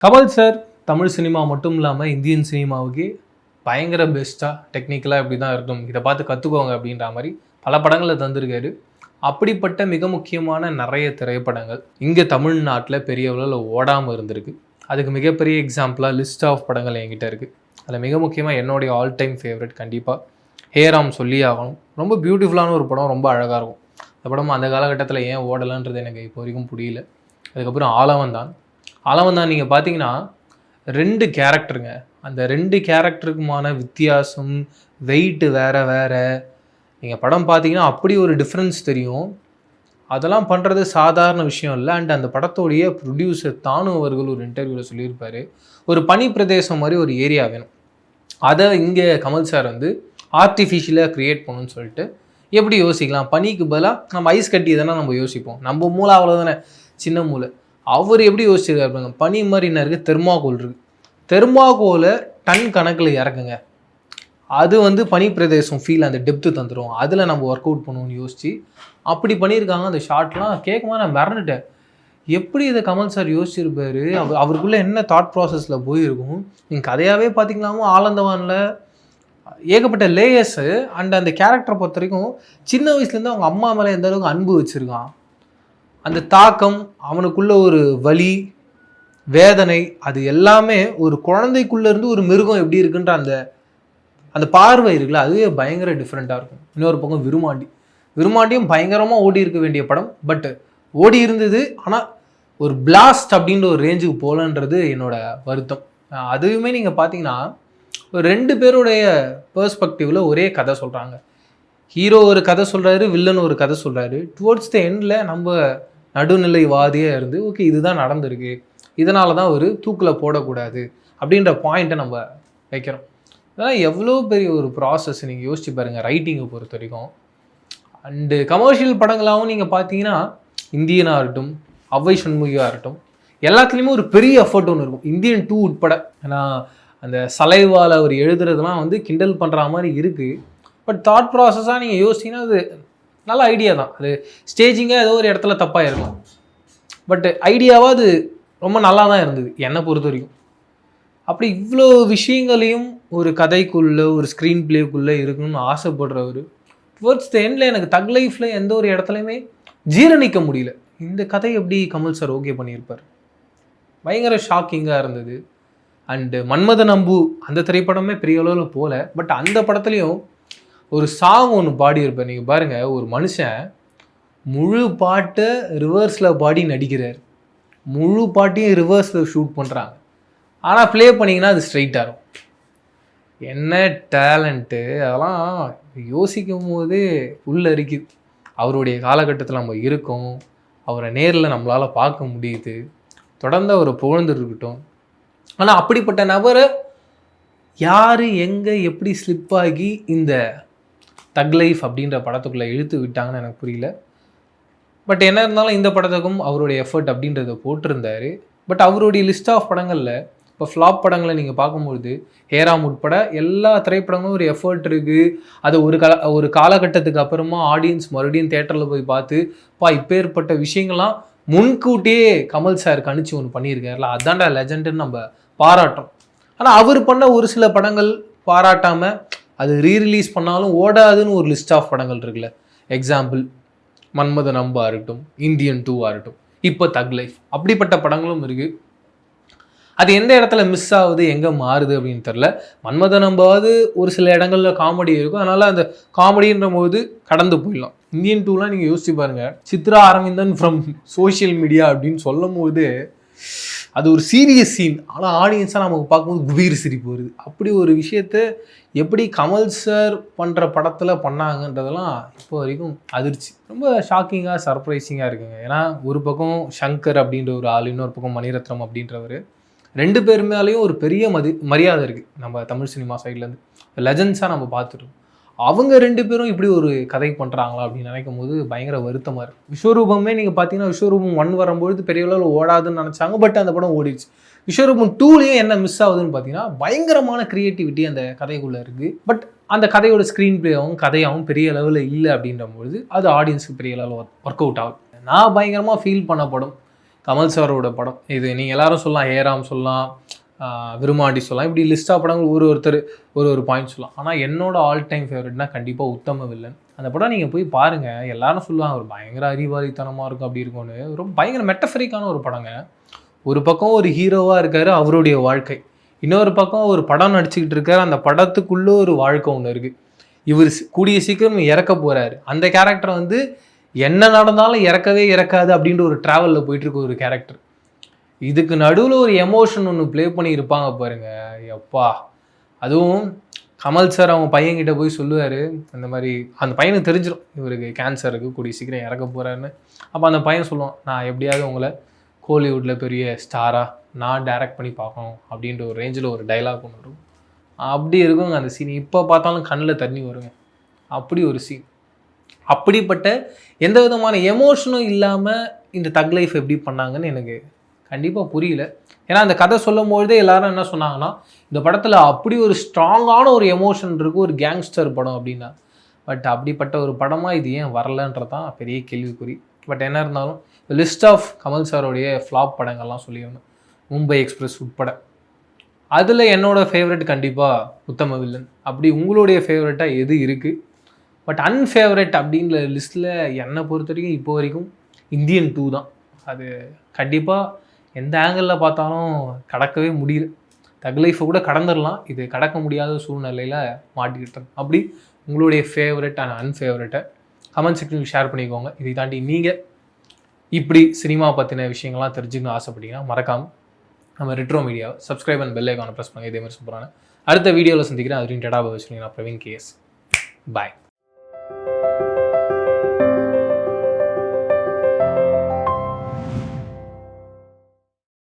Kamal sir Tamil cinema மட்டும் இல்லாமல் Indian சினிமாவுக்கு பயங்கர பெஸ்ட்டாக டெக்னிக்கலாக இப்படி தான் இருக்கும், இதை பார்த்து கற்றுக்கோங்க அப்படின்ற மாதிரி பல படங்களை தந்திருக்காரு. அப்படிப்பட்ட மிக முக்கியமான நிறைய திரைப்படங்கள் இங்கே தமிழ்நாட்டில் பெரிய அளவில் ஓடாமல் இருந்திருக்கு. அதுக்கு மிகப்பெரிய எக்ஸாம்பிளாக லிஸ்ட் ஆஃப் படங்கள் என்கிட்ட இருக்குது. அதில் மிக முக்கியமாக என்னுடைய ஆல் டைம் ஃபேவரட் கண்டிப்பாக ஹேராம் சொல்லி ஆகணும். ரொம்ப பியூட்டிஃபுல்லான ஒரு படம், ரொம்ப அழகாக இருக்கும். அந்த படம் அந்த காலகட்டத்தில் ஏன் ஓடலைன்றது எனக்கு இப்போ வரைக்கும் புரியல. அதுக்கப்புறம் ஆலவந்தான் நீங்கள் பார்த்தீங்கன்னா 2 கேரக்டருங்க. அந்த 2 கேரக்டருக்குமான வித்தியாசம், வெயிட்டு வேறு வேறு. நீங்கள் படம் பார்த்தீங்கன்னா அப்படி ஒரு டிஃப்ரென்ஸ் தெரியும். அதெல்லாம் பண்ணுறது சாதாரண விஷயம் இல்லை. அண்ட் அந்த படத்தோடைய ப்ரொடியூசர் தானு அவர்கள் ஒரு இன்டர்வியூவில் சொல்லியிருப்பார், ஒரு பனி பிரதேசம் மாதிரி ஒரு ஏரியா வேணும், அதை இங்கே கமல் சார் வந்து ஆர்டிஃபிஷியலாக க்ரியேட் பண்ணணும்னு சொல்லிட்டு எப்படி யோசிக்கலாம், பனிக்கு பதிலாக நம்ம ஐஸ் கட்டி தானே நம்ம யோசிப்போம். நம்ம மூளை அவ்வளோதானே, சின்ன மூளை. அவர் எப்படி யோசிச்சிருக்காரு, பனி மாதிரி என்ன இருக்குது, தெர்மாகோல் இருக்குது, தெர்மாகோலை டன் கணக்கில் இறக்குங்க, அது வந்து பனி பிரதேசம் ஃபீல், அந்த டெப்த்து தந்துடும், அதில் நம்ம ஒர்க் அவுட் பண்ணுவோம்னு யோசிச்சு அப்படி பண்ணியிருக்காங்க. அந்த ஷார்ட்லாம் கேட்கும்போது நான் மறந்துட்டேன், எப்படி இதை கமல் சார் யோசிச்சிருப்பாரு, அவருக்குள்ளே என்ன தாட் ப்ராசஸில் போயிருக்கும். நீங்கள் கதையாகவே பார்த்தீங்கன்னாவும் ஆலந்தவானில் ஏகப்பட்ட லேயர்ஸு. அண்ட் அந்த கேரக்டரை பொறுத்த வரைக்கும் சின்ன வயசுலேருந்து அவங்க அம்மா மேலே எந்த அளவுக்கு அன்பு வச்சுருக்கான், அந்த தாக்கம், அவனுக்குள்ள ஒரு வலி, வேதனை, அது எல்லாமே ஒரு குழந்தைக்குள்ளேருந்து ஒரு மிருகம் எப்படி இருக்குன்ற அந்த அந்த பார்வை இருக்குல்ல, அதுவே பயங்கர டிஃப்ரெண்ட்டாக இருக்கும். இன்னொரு பக்கம் விருமாண்டியும் பயங்கரமாக ஓடி இருக்க வேண்டிய படம், பட் ஓடி இருந்தது, ஆனால் ஒரு பிளாஸ்ட் அப்படின்ற ஒரு ரேஞ்சுக்கு போகலன்றது என்னோட வருத்தம். அதுவுமே நீங்கள் பார்த்தீங்கன்னா ஒரு 2 பேருடைய பெர்ஸ்பெக்டிவில் ஒரே கதை சொல்கிறாங்க. ஹீரோ ஒரு கதை சொல்கிறாரு, வில்லன் ஒரு கதை சொல்கிறாரு. டுவோர்ட்ஸ் த எண்டில் நம்ம நடுநிலைவாதியாக இருந்து ஓகே இதுதான் நடந்திருக்கு, இதனால தான் ஒரு தூக்கில் போடக்கூடாது அப்படின்ற பாயிண்ட்டை நம்ம வைக்கிறோம். அதனால் எவ்வளோ பெரிய ஒரு ப்ராசஸ் நீங்கள் யோசிச்சு பாருங்கள் ரைட்டிங்கை பொறுத்த வரைக்கும். அண்டு கமர்ஷியல் படங்களாகவும் நீங்கள் பார்த்தீங்கன்னா இந்தியனாக இருக்கட்டும், அவ்வை சண்முகியாக இருக்கட்டும், எல்லாத்துலேயுமே ஒரு பெரிய எஃபர்ட் ஒன்று இருக்கும், இந்தியன் 2 உட்பட. ஏன்னா அந்த சலைவால் அவர் எழுதுறதுலாம் வந்து கிண்டல் பண்ணுற மாதிரி இருக்குது. பட் தாட் ப்ராசஸாக நீங்கள் யோசிச்சிங்கன்னா அது நல்ல ஐடியா தான். அது ஸ்டேஜிங்காக ஏதோ ஒரு இடத்துல தப்பாக இருக்கும், பட் ஐடியாவாக அது ரொம்ப நல்லா தான் இருந்தது என்னை பொறுத்த வரைக்கும். அப்படி இவ்வளோ விஷயங்களையும் ஒரு கதைக்குள்ளே, ஒரு ஸ்க்ரீன் பிளேக்குள்ளே இருக்கணும்னு ஆசைப்படுறவர் டுவர்ட்ஸ் த எண்டில் எனக்கு தக் லைஃப்பில் எந்த ஒரு இடத்துலையுமே ஜீரணிக்க முடியல. இந்த கதை எப்படி கமல் சார் ஓகே பண்ணியிருப்பார், பயங்கர ஷாக்கிங்காக இருந்தது. அண்டு மன்மதன் அம்பு அந்த திரைப்படமே பெரிய அளவில் போகல, பட் அந்த படத்துலையும் ஒரு சாங் ஒன்று பாடியிருப்பேன். நீங்கள் பாருங்கள், ஒரு மனுஷன் முழு பாட்டை ரிவர்ஸில் பாடி நடிக்கிறார், முழு பாட்டையும் ரிவர்ஸில் ஷூட் பண்ணுறாங்க, ஆனால் ப்ளே பண்ணிங்கன்னா அது ஸ்ட்ரைட்டாக இருக்கும். என்ன டேலண்ட்டு, அதெல்லாம் யோசிக்கும் போது உள்ள இருக்குது. அவருடைய காலகட்டத்தில் நம்ம இருக்கோம், அவரை நேரில் நம்மளால் பார்க்க முடியுது, தொடர்ந்து அவரை புகழ்ந்துருக்கட்டும். ஆனால் அப்படிப்பட்ட நபரை யார் எங்கே எப்படி ஸ்லிப் ஆகி இந்த தக் லைஃப் அப்படின்ற படத்துக்குள்ளே இழுத்து விட்டாங்கன்னு எனக்கு புரியல. பட் என்ன இருந்தாலும் இந்த படத்துக்கும் அவருடைய எஃபர்ட் அப்படின்றத போட்டிருந்தார். பட் அவருடைய லிஸ்ட் ஆஃப் படங்களில் இப்போ ஃப்ளாப் படங்களை நீங்கள் பார்க்கும்பொழுது ஹேராம் உட்பட எல்லா திரைப்படங்களும் ஒரு எஃபர்ட் இருக்குது. அது ஒரு காலகட்டத்துக்கு அப்புறமா ஆடியன்ஸ் மறுபடியும் தேட்டரில் போய் பார்த்து இப்பேற்பட்ட விஷயங்கள்லாம் முன்கூட்டியே கமல் சார் கணிச்சு ஒன்று பண்ணியிருக்காருல, அதான்டா லெஜண்டுன்னு நம்ம பாராட்டம். ஆனால் அவர் பண்ண ஒரு சில படங்கள் பாராட்டாமல் அது ரீரிலீஸ் பண்ணாலும் ஓடாதுன்னு ஒரு லிஸ்ட் ஆஃப் படங்கள் இருக்குல்ல. எக்ஸாம்பிள் மன்மதன் அம்பா இருக்கட்டும், இந்தியன் 2 இருக்கட்டும், இப்போ தக் லைஃப், அப்படிப்பட்ட படங்களும் இருக்குது. அது எந்த இடத்துல மிஸ் ஆகுது, எங்கே மாறுது அப்படின்னு தெரில. மன்மதன் அம்பாவது ஒரு சில இடங்களில் காமெடி இருக்கும், அதனால் அந்த காமெடின்ற போது கடந்து போயிடலாம். இந்தியன் 2லாம் நீங்கள் யோசிச்சு பாருங்கள், Chitra Aravindan from social media அப்படின்னு சொல்லும் போது அது ஒரு சீரியஸ் சீன், ஆனால் ஆடியன்ஸாக நமக்கு பார்க்கும்போது குபீர் சிரிப்பு வருது. அப்படி ஒரு விஷயத்தை எப்படி கமல் சார் பண்ணுற படத்தில் பண்ணாங்கன்றதெல்லாம் இப்போ வரைக்கும் அதிர்ச்சி, ரொம்ப ஷாக்கிங்காக சர்ப்ரைசிங்காக இருக்குங்க. ஏன்னா ஒரு பக்கம் சங்கர் அப்படின்ற ஒரு ஆள், இன்னொரு பக்கம் மணிரத்னம் அப்படின்றவர், 2 பேர் மேலேயும் ஒரு பெரிய மரியாதை இருக்குது நம்ம தமிழ் சினிமா சைட்லேருந்து, லெஜண்ட்ஸாக நம்ம பார்த்துட்டோம். அவங்க 2 பேரும் இப்படி ஒரு கதை பண்ணுறாங்களா அப்படின்னு நினைக்கும் போது பயங்கர வருத்தமாக இருக்குது. விஸ்வரூபமே நீங்கள் பார்த்தீங்கன்னா விஸ்வரூபம் 1 வரும்பொழுது பெரிய அளவில் ஓடாதுன்னு நினச்சாங்க, பட் அந்த படம் ஓடிடுச்சு. விஸ்வரூபம் 2லேயும் என்ன மிஸ் ஆகுதுன்னு பார்த்தீங்கன்னா பயங்கரமான க்ரியேட்டிவிட்டி அந்த கதைக்குள்ளே இருக்குது. பட் அந்த கதையோட ஸ்க்ரீன் பிளேவும் கதையாகவும் பெரிய லெவலில் இல்லை அப்படின்ற பொழுது அது ஆடியன்ஸுக்கு பெரிய லெவலில் ஒர்க் அவுட் ஆகும். நான் பயங்கரமாக ஃபீல் பண்ண படம் கமல் சாரோட படம் இது. நீங்கள் எல்லாரும் சொல்லலாம், ஏராம் சொல்லலாம், விருமாண்டி சொல்லலாம், இப்படி லிஸ்ட்டாக படங்கள் ஒருத்தர் ஒரு பாயிண்ட் சொல்லலாம். ஆனால் என்னோட ஆல் டைம் ஃபேவரட்னா கண்டிப்பாக உத்தம வில்லன். அந்த படம் நீங்கள் போய் பாருங்கள். எல்லாரும் சொல்லுவாங்க ஒரு பயங்கர அறிவாளித்தனமாக இருக்கும் அப்படி இருக்கும்னு. ரொம்ப பயங்கர மெட்டஃபரிக்கான ஒரு படங்க. ஒரு பக்கம் ஒரு ஹீரோவாக இருக்கார், அவருடைய வாழ்க்கை. இன்னொரு பக்கம் ஒரு படம் நடிச்சுக்கிட்டு இருக்கார், அந்த படத்துக்குள்ளே ஒரு வாழ்க்கை ஒன்று இருக்குது. இவர் கூடிய சீக்கிரம் இறக்க போகிறாரு. அந்த கேரக்டர் வந்து என்ன நடந்தாலும் இறக்கவே இறக்காது அப்படின்ற ஒரு ட்ராவலில் போயிட்டுருக்க ஒரு கேரக்டர். இதுக்கு நடுவில் ஒரு எமோஷன் ஒன்று ப்ளே பண்ணி இருப்பாங்க பாருங்க, எப்பா. அதுவும் கமல் சார் அவங்க பையன்கிட்ட போய் சொல்லுவார், அந்த மாதிரி அந்த பையனுக்கு தெரிஞ்சிடும் இவருக்கு கேன்சர் இருக்குது, கூடிய சீக்கிரம் இறக்க போகிறாருன்னு. அப்போ அந்த பையன் சொல்லுவான், நான் எப்படியாவது உங்களை கோலிவுட்டில் பெரிய ஸ்டாராக நான் டைரக்ட் பண்ணி பார்க்கணும் அப்படின்ற ஒரு ரேஞ்சில் ஒரு டைலாக் ஒன்று இருக்கும். அப்படி இருக்குங்க அந்த சீன். இப்போ பார்த்தாலும் கண்ணில் தண்ணி வருங்க. அப்படி ஒரு சீன். அப்படிப்பட்ட எந்த விதமான எமோஷனும் இல்லாமல் இந்த தக் லைஃப் எப்படி பண்ணாங்கன்னு எனக்கு கண்டிப்பாக புரியல. ஏன்னா அந்த கதை சொல்லும் பொழுதே எல்லாரும் என்ன சொன்னாங்கன்னா, இந்த படத்தில் அப்படி ஒரு ஸ்ட்ராங்கான ஒரு எமோஷன் இருக்குது, ஒரு கேங்ஸ்டர் படம் அப்படின்னா. பட் அப்படிப்பட்ட ஒரு படமாக இது ஏன் வரலன்றது தான் பெரிய கேள்விக்குறி. பட் என்ன இருந்தாலும் லிஸ்ட் ஆஃப் கமல் சாரோடைய ஃப்ளாப் படங்கள்லாம் சொல்லியிருந்தேன், மும்பை எக்ஸ்பிரஸ் உட்பட. அதில் என்னோடய ஃபேவரட் கண்டிப்பாக உத்தம வில்லன். அப்படி உங்களுடைய ஃபேவரட்டாக எது இருக்குது? பட் அன்ஃபேவரட் அப்படிங்கிற லிஸ்ட்டில் என்னை பொறுத்த வரைக்கும் இப்போ வரைக்கும் இந்தியன் 2 தான். அது கண்டிப்பாக எந்த ஆங்கிளில் பார்த்தாலும் கடக்கவே முடியல. தக் லைஃப்பை கூட கடந்துடலாம், இது கடக்க முடியாத சூழ்நிலையில் மாட்டிக்கிட்டேன். அப்படி உங்களுடைய ஃபேவரட் அண்ட் அன்ஃபேவரட்டை கமெண்ட் செக்ஷனில் ஷேர் பண்ணிக்கோங்க. இதை தாண்டி நீங்கள் இப்படி சினிமா பற்றின விஷயங்கள்லாம் தெரிஞ்சுக்கணும்னு ஆசைப்பட்டீங்கன்னா மறக்காமல் நம்ம ரெட்ரோ மீடியாவை சப்ஸ்கிரைப் அண்ட் பெல் ஐக்கானை ப்ரெஸ் பண்ணுங்கள். இதே மாதிரி சூப்பரான அடுத்த வீடியோவில் சந்திக்கிறேன். அதுவும் டேட்டா வச்சுருக்கீங்க. நான் பிரவீன் கேஎஸ். பாய்.